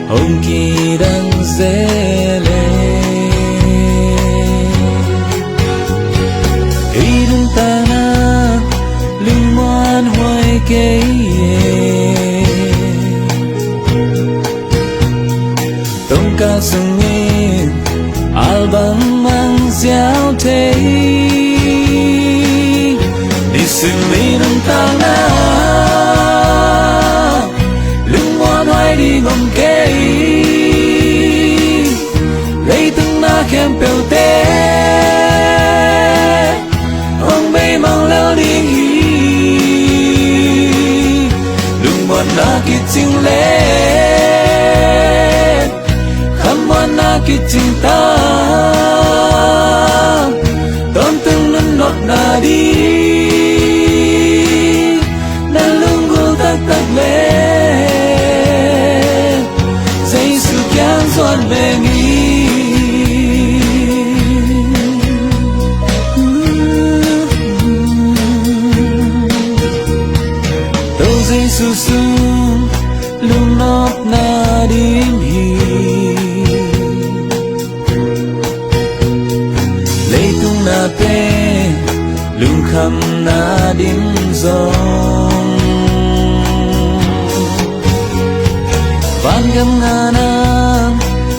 hồng kỳ đang dễ lên ý đừng ta na lưng ngoan hoài kế tông ca sừng nghe album mang giáo thế đi sừng mi đừng ta na lưng ngoan hoài đi ngom kế lấy từng na khem bèo té ông bay mang leo đi lưng ngoan na kít chinh lệ khăm ngoan na kít chinh ta tôn từng nâng nọt na đi na lưng gul tak tak lệ dây sự kiang doan về nghi tâu dây su su lung nọt na đinh hi lấy tung na pe lung khăm na đinh dòng van gam nga na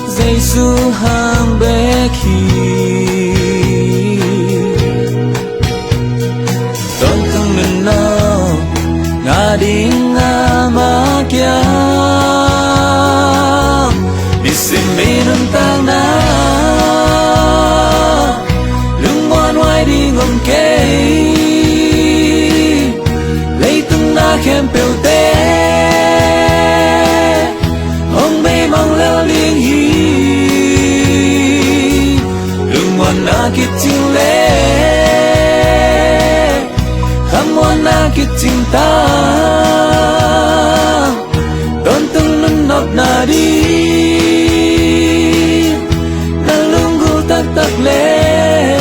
dây su hàng bé khi tôn tung nên nào nga đi nga ma kia đi xin mi nâng tang na lưng ngoan hoài đi ngom kế lấy tung na khem bèo té ông bay mang leo liên hi lưng ngoan na kít chinh lệ khăm ngoan na kít chinh ta tôn tung nâng nọt na đi na lung gul tak tak lệ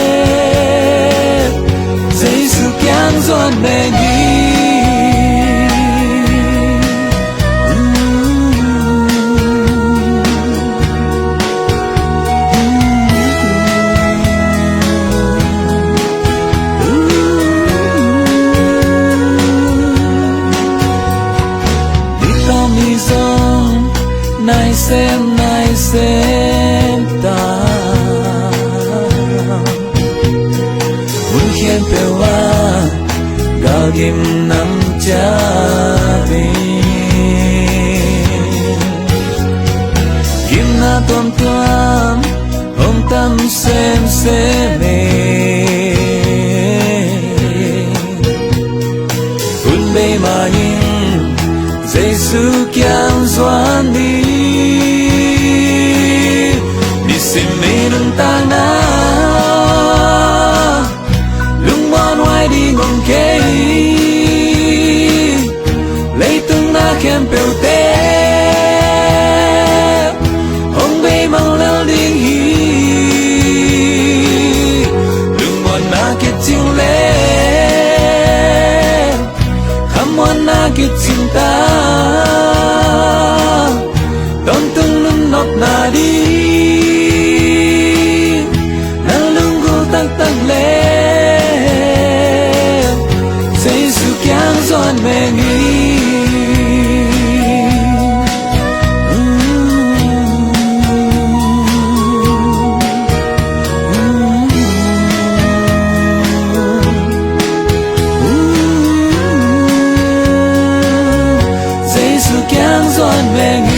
dây su kiang doan bè nghi nai xem ta muốn khen bèo hoa gạo kim nắm cha về kim na tôn toan hôm tâm xem mê un bê mà nhìn dây su kiang doan đi xin mi nâng tang na lưng ngoan hoài đi ngom kế lấy từng na khem bèo té ông bay mang leo đi lưng ngoan na kít chinh lệ khăm ngoan na kít chinh ta tôn từng nâng nọt na đi tak tak lệ dây su kiang doan bè nghi dây su kiang doan bè nghi